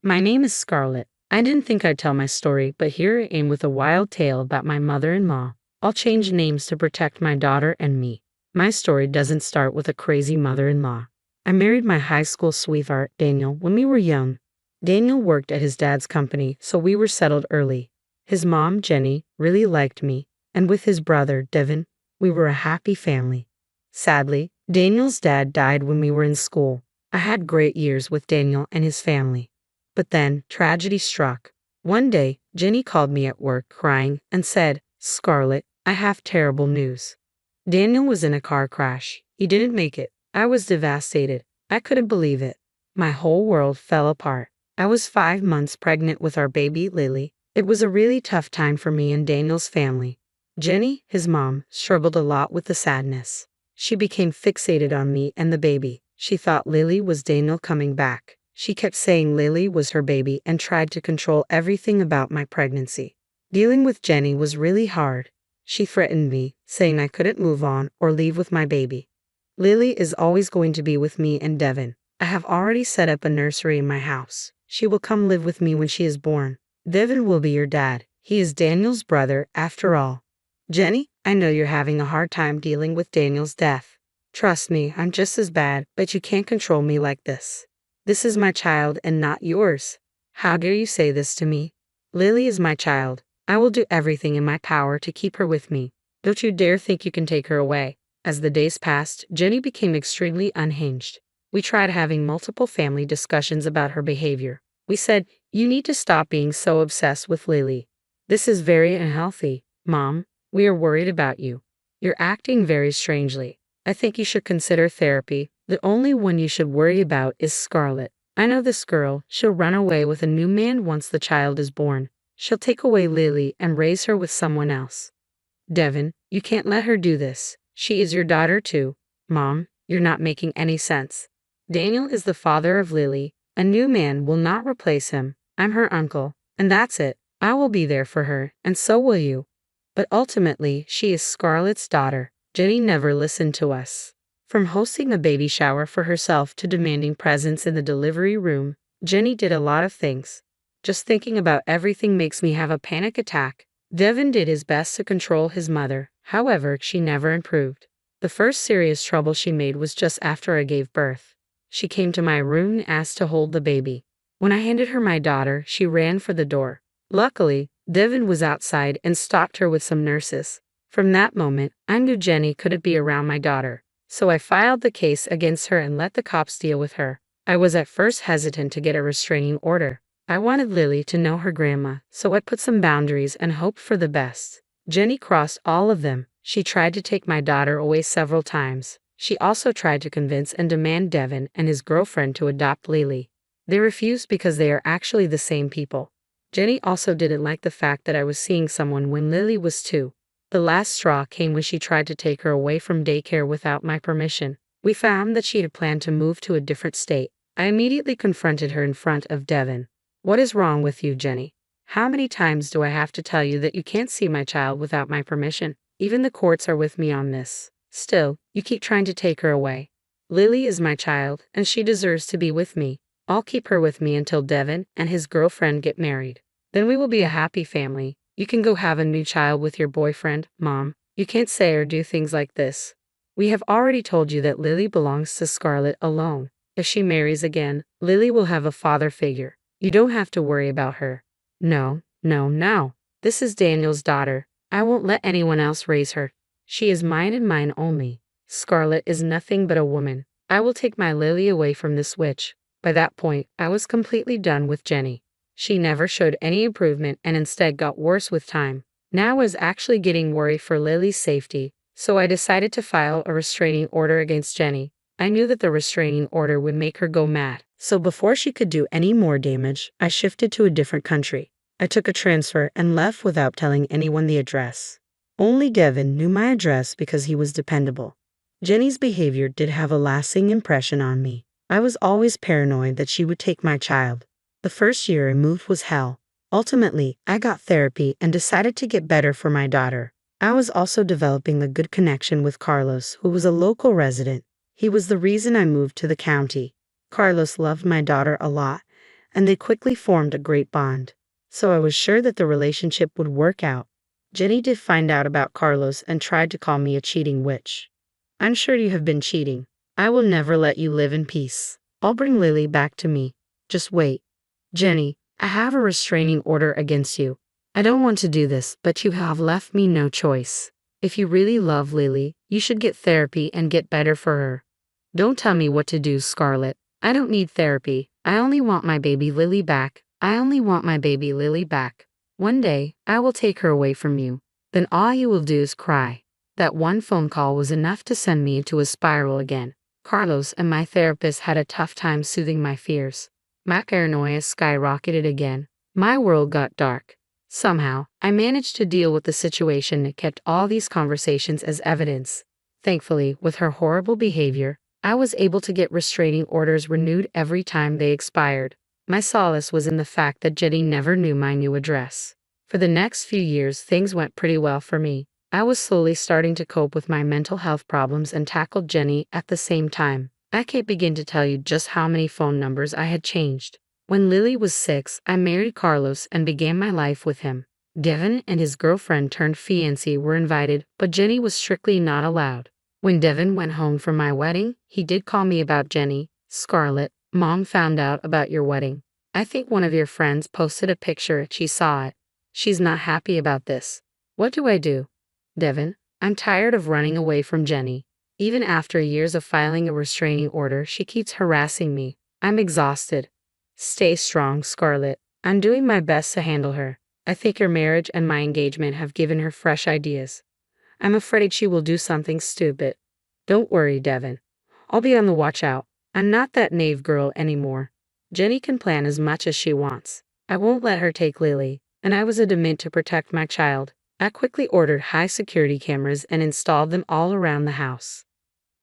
My name is Scarlett. I didn't think I'd tell my story, but here I am with a wild tale about my mother-in-law. I'll change names to protect my daughter and me. My story doesn't start with a crazy mother-in-law. I married my high school sweetheart, Daniel, when we were young. Daniel worked at his dad's company, so we were settled early. His mom, Jenny, really liked me, and with his brother, Devin, we were a happy family. Sadly, Daniel's dad died when we were in school. I had great years with Daniel and his family. But then, tragedy struck. One day, Jenny called me at work crying and said, "Scarlett, I have terrible news. Daniel was in a car crash. He didn't make it." I was devastated. I couldn't believe it. My whole world fell apart. I was 5 months pregnant with our baby, Lily. It was a really tough time for me and Daniel's family. Jenny, his mom, struggled a lot with the sadness. She became fixated on me and the baby. She thought Lily was Daniel coming back. She kept saying Lily was her baby and tried to control everything about my pregnancy. Dealing with Jenny was really hard. She threatened me, saying I couldn't move on or leave with my baby. Lily is always going to be with me and Devin. I have already set up a nursery in my house. She will come live with me when she is born. Devin will be your dad. He is Daniel's brother, after all. Jenny, I know you're having a hard time dealing with Daniel's death. Trust me, I'm just as bad, but you can't control me like this. This is my child and not yours. How dare you say this to me? Lily is my child. I will do everything in my power to keep her with me. Don't you dare think you can take her away. As the days passed, Jenny became extremely unhinged. We tried having multiple family discussions about her behavior. We said, "You need to stop being so obsessed with Lily. This is very unhealthy. Mom, we are worried about you. You're acting very strangely. I think you should consider therapy. The only one you should worry about is Scarlett. I know this girl. She'll run away with a new man once the child is born. She'll take away Lily and raise her with someone else. Devin, you can't let her do this. She is your daughter too." Mom, you're not making any sense. Daniel is the father of Lily. A new man will not replace him. I'm her uncle, and that's it. I will be there for her, and so will you. But ultimately, she is Scarlett's daughter. Jenny never listened to us. From hosting a baby shower for herself to demanding presents in the delivery room, Jenny did a lot of things. Just thinking about everything makes me have a panic attack. Devin did his best to control his mother. However, she never improved. The first serious trouble she made was just after I gave birth. She came to my room and asked to hold the baby. When I handed her my daughter, she ran for the door. Luckily, Devin was outside and stopped her with some nurses. From that moment, I knew Jenny couldn't be around my daughter. So I filed the case against her and let the cops deal with her. I was at first hesitant to get a restraining order. I wanted Lily to know her grandma, so I put some boundaries and hoped for the best. Jenny crossed all of them. She tried to take my daughter away several times. She also tried to convince and demand Devin and his girlfriend to adopt Lily. They refused because they are actually the same people. Jenny also didn't like the fact that I was seeing someone when Lily was 2. The last straw came when she tried to take her away from daycare without my permission. We found that she had planned to move to a different state. I immediately confronted her in front of Devin. "What is wrong with you, Jenny? How many times do I have to tell you that you can't see my child without my permission? Even the courts are with me on this. Still, you keep trying to take her away. Lily is my child, and she deserves to be with me. I'll keep her with me until Devin and his girlfriend get married. Then we will be a happy family. You can go have a new child with your boyfriend, Mom. You can't say or do things like this. We have already told you that Lily belongs to Scarlett alone. If she marries again, Lily will have a father figure. You don't have to worry about her." No. This is Daniel's daughter. I won't let anyone else raise her. She is mine and mine only. Scarlett is nothing but a woman. I will take my Lily away from this witch. By that point, I was completely done with Jenny. She never showed any improvement and instead got worse with time. Now I was actually getting worried for Lily's safety, so I decided to file a restraining order against Jenny. I knew that the restraining order would make her go mad. So before she could do any more damage, I shifted to a different country. I took a transfer and left without telling anyone the address. Only Devin knew my address because he was dependable. Jenny's behavior did have a lasting impression on me. I was always paranoid that she would take my child. The first year I moved was hell. Ultimately, I got therapy and decided to get better for my daughter. I was also developing a good connection with Carlos, who was a local resident. He was the reason I moved to the county. Carlos loved my daughter a lot, and they quickly formed a great bond. So I was sure that the relationship would work out. Jenny did find out about Carlos and tried to call me a cheating witch. I'm sure you have been cheating. I will never let you live in peace. I'll bring Lily back to me. Just wait. Jenny, I have a restraining order against you. I don't want to do this, but you have left me no choice. If you really love Lily, you should get therapy and get better for her. Don't tell me what to do, Scarlett. I don't need therapy. I only want my baby Lily back. I only want my baby Lily back. One day, I will take her away from you. Then all you will do is cry. That one phone call was enough to send me into a spiral again. Carlos and my therapist had a tough time soothing my fears. My paranoia skyrocketed again. My world got dark. Somehow, I managed to deal with the situation and kept all these conversations as evidence. Thankfully, with her horrible behavior, I was able to get restraining orders renewed every time they expired. My solace was in the fact that Jenny never knew my new address. For the next few years, things went pretty well for me. I was slowly starting to cope with my mental health problems and tackled Jenny at the same time. I can't begin to tell you just how many phone numbers I had changed. When Lily was 6, I married Carlos and began my life with him. Devin and his girlfriend turned fiancé were invited, but Jenny was strictly not allowed. When Devin went home from my wedding, he did call me about Jenny. Scarlett, Mom found out about your wedding. I think one of your friends posted a picture. She saw it. She's not happy about this. What do I do? Devin, I'm tired of running away from Jenny. Even after years of filing a restraining order, she keeps harassing me. I'm exhausted. Stay strong, Scarlett. I'm doing my best to handle her. I think your marriage and my engagement have given her fresh ideas. I'm afraid she will do something stupid. Don't worry, Devin. I'll be on the watch out. I'm not that naive girl anymore. Jenny can plan as much as she wants. I won't let her take Lily, and I was adamant to protect my child. I quickly ordered high-security cameras and installed them all around the house.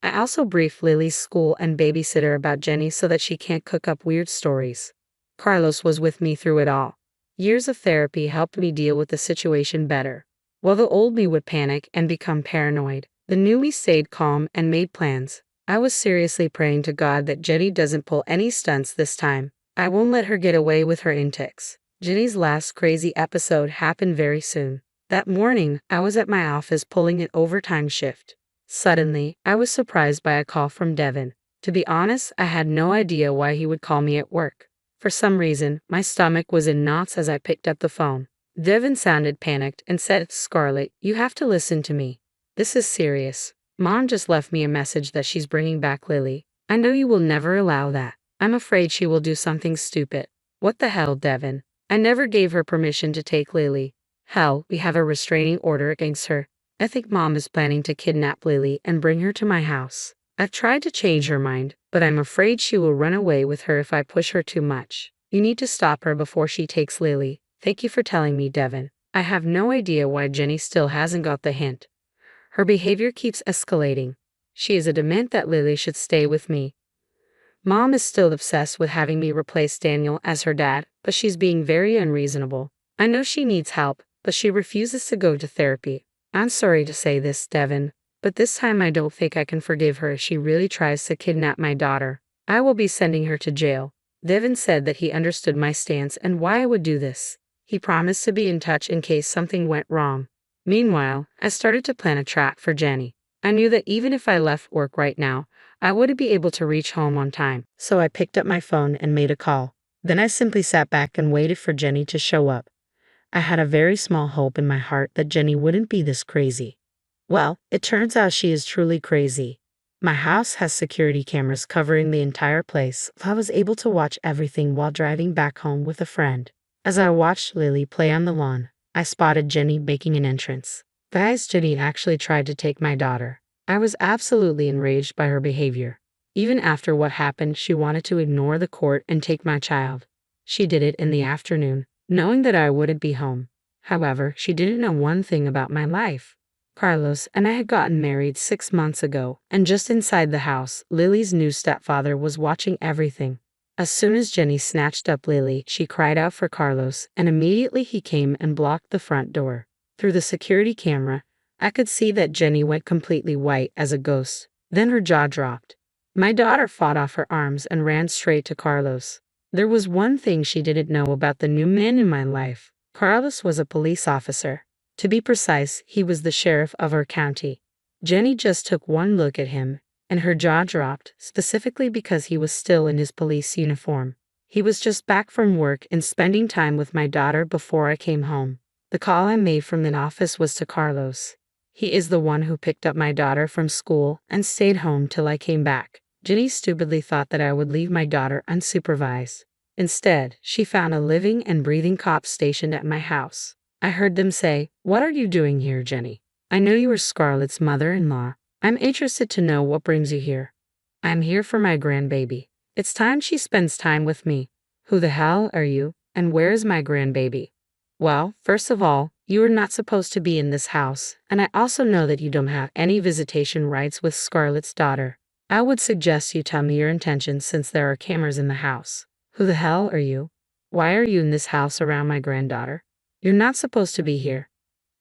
I also briefed Lily's school and babysitter about Jenny so that she can't cook up weird stories. Carlos was with me through it all. Years of therapy helped me deal with the situation better. While the old me would panic and become paranoid, the new me stayed calm and made plans. I was seriously praying to God that Jenny doesn't pull any stunts this time. I won't let her get away with her antics. Jenny's last crazy episode happened very soon. That morning, I was at my office pulling an overtime shift. Suddenly, I was surprised by a call from Devin. To be honest, I had no idea why he would call me at work. For some reason, my stomach was in knots as I picked up the phone. Devin sounded panicked and said, Scarlett, you have to listen to me. This is serious. Mom just left me a message that she's bringing back Lily. I know you will never allow that. I'm afraid she will do something stupid. What the hell, Devin? I never gave her permission to take Lily. Hell, we have a restraining order against her. I think Mom is planning to kidnap Lily and bring her to my house. I've tried to change her mind, but I'm afraid she will run away with her if I push her too much. You need to stop her before she takes Lily. Thank you for telling me, Devin. I have no idea why Jenny still hasn't got the hint. Her behavior keeps escalating. She is adamant that Lily should stay with me. Mom is still obsessed with having me replace Daniel as her dad, but she's being very unreasonable. I know she needs help, but she refuses to go to therapy. I'm sorry to say this, Devin, but this time I don't think I can forgive her if she really tries to kidnap my daughter. I will be sending her to jail. Devin said that he understood my stance and why I would do this. He promised to be in touch in case something went wrong. Meanwhile, I started to plan a trap for Jenny. I knew that even if I left work right now, I wouldn't be able to reach home on time. So I picked up my phone and made a call. Then I simply sat back and waited for Jenny to show up. I had a very small hope in my heart that Jenny wouldn't be this crazy. Well, it turns out she is truly crazy. My house has security cameras covering the entire place. I was able to watch everything while driving back home with a friend. As I watched Lily play on the lawn, I spotted Jenny making an entrance. Guys, Jenny actually tried to take my daughter. I was absolutely enraged by her behavior. Even after what happened, she wanted to ignore the court and take my child. She did it in the afternoon, knowing that I wouldn't be home. However, she didn't know one thing about my life. Carlos and I had gotten married 6 months ago, and just inside the house, Lily's new stepfather was watching everything. As soon as Jenny snatched up Lily, she cried out for Carlos, and immediately he came and blocked the front door. Through the security camera, I could see that Jenny went completely white as a ghost. Then her jaw dropped. My daughter fought off her arms and ran straight to Carlos. There was one thing she didn't know about the new man in my life. Carlos was a police officer. To be precise, he was the sheriff of our county. Jenny just took one look at him, and her jaw dropped, specifically because he was still in his police uniform. He was just back from work and spending time with my daughter before I came home. The call I made from the office was to Carlos. He is the one who picked up my daughter from school and stayed home till I came back. Jenny stupidly thought that I would leave my daughter unsupervised. Instead, she found a living and breathing cop stationed at my house. I heard them say, "What are you doing here, Jenny? I know you are Scarlett's mother-in-law. I'm interested to know what brings you here." "I'm here for my grandbaby. It's time she spends time with me." "Who the hell are you, and where is my grandbaby?" "Well, first of all, you are not supposed to be in this house, and I also know that you don't have any visitation rights with Scarlett's daughter. I would suggest you tell me your intentions since there are cameras in the house." "Who the hell are you? Why are you in this house around my granddaughter? You're not supposed to be here."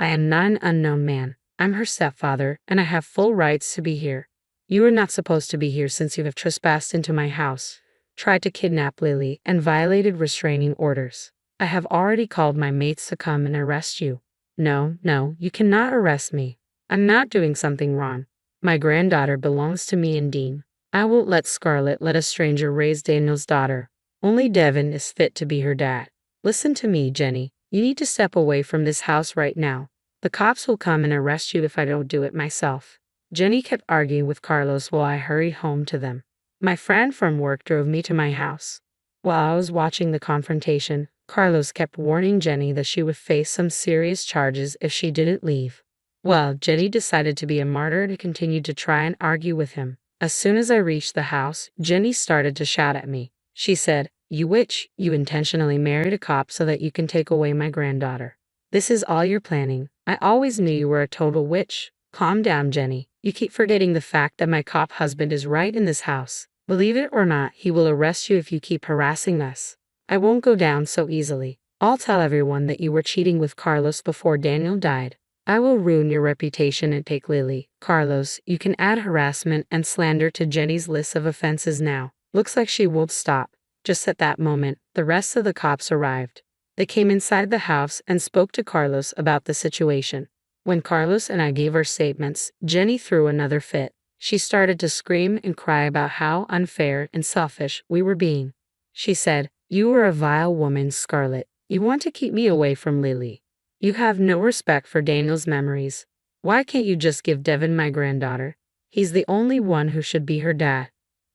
"I am not an unknown man. I'm her stepfather, and I have full rights to be here." "You are not supposed to be here since you have trespassed into my house, tried to kidnap Lily, and violated restraining orders. I have already called my mates to come and arrest you." No, you cannot arrest me. I'm not doing something wrong. My granddaughter belongs to me and Dean. I won't let Scarlett let a stranger raise Daniel's daughter. Only Devin is fit to be her dad. Listen to me, Jenny. You need to step away from this house right now. The cops will come and arrest you if I don't do it myself. Jenny kept arguing with Carlos while I hurried home to them. My friend from work drove me to my house. While I was watching the confrontation, Carlos kept warning Jenny that she would face some serious charges if she didn't leave. Well, Jenny decided to be a martyr and continued to try and argue with him. As soon as I reached the house, Jenny started to shout at me. She said, "You witch, you intentionally married a cop so that you can take away my granddaughter. This is all you're planning. I always knew you were a total witch." "Calm down, Jenny. You keep forgetting the fact that my cop husband is right in this house. Believe it or not, he will arrest you if you keep harassing us. I won't go down so easily. I'll tell everyone that you were cheating with Carlos before Daniel died. I will ruin your reputation and take Lily." "Carlos, you can add harassment and slander to Jenny's list of offenses now." Looks like she won't stop. Just at that moment, the rest of the cops arrived. They came inside the house and spoke to Carlos about the situation. When Carlos and I gave our statements, Jenny threw another fit. She started to scream and cry about how unfair and selfish we were being. She said, "You are a vile woman, Scarlett. You want to keep me away from Lily. You have no respect for Daniel's memories. Why can't you just give Devin my granddaughter? He's the only one who should be her dad.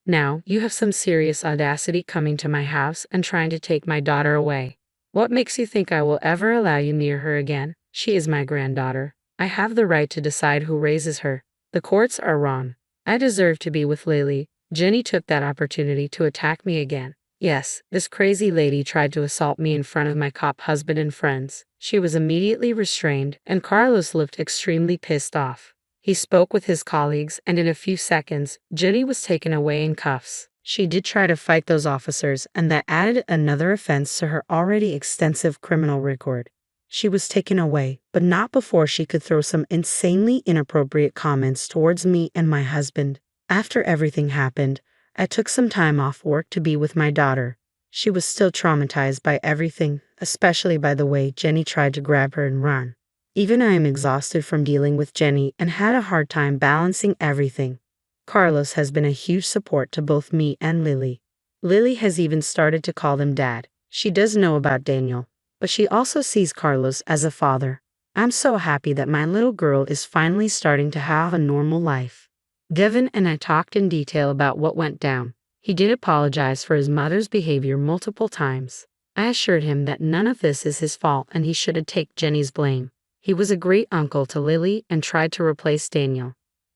Now, you have some serious audacity coming to my house and trying to take my daughter away. What makes you think I will ever allow you near her again? She is my granddaughter. I have the right to decide who raises her. The courts are wrong. I deserve to be with Lily." Jenny took that opportunity to attack me again. Yes, this crazy lady tried to assault me in front of my cop husband and friends. She was immediately restrained, and Carlos looked extremely pissed off. He spoke with his colleagues, and in a few seconds, Jenny was taken away in cuffs. She did try to fight those officers, and that added another offense to her already extensive criminal record. She was taken away, but not before she could throw some insanely inappropriate comments towards me and my husband. After everything happened, I took some time off work to be with my daughter. She was still traumatized by everything, especially by the way Jenny tried to grab her and run. Even I am exhausted from dealing with Jenny and had a hard time balancing everything. Carlos has been a huge support to both me and Lily. Lily has even started to call him Dad. She does know about Daniel, but she also sees Carlos as a father. I'm so happy that my little girl is finally starting to have a normal life. Devin and I talked in detail about what went down. He did apologize for his mother's behavior multiple times. I assured him that none of this is his fault and he shouldn't take Jenny's blame. He was a great uncle to Lily and tried to replace Daniel.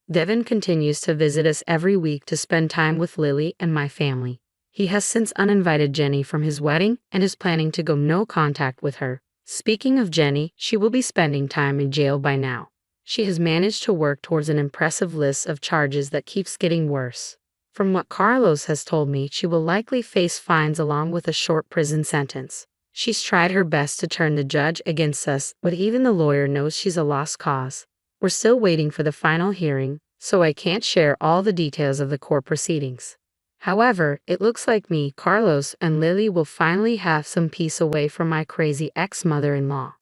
Devin continues to visit us every week to spend time with Lily and my family. He has since uninvited Jenny from his wedding and is planning to go no contact with her. Speaking of Jenny, she will be spending time in jail by now. She has managed to work towards an impressive list of charges that keeps getting worse. From what Carlos has told me, she will likely face fines along with a short prison sentence. She's tried her best to turn the judge against us, but even the lawyer knows she's a lost cause. We're still waiting for the final hearing, so I can't share all the details of the court proceedings. However, it looks like me, Carlos, and Lily will finally have some peace away from my crazy ex-mother-in-law.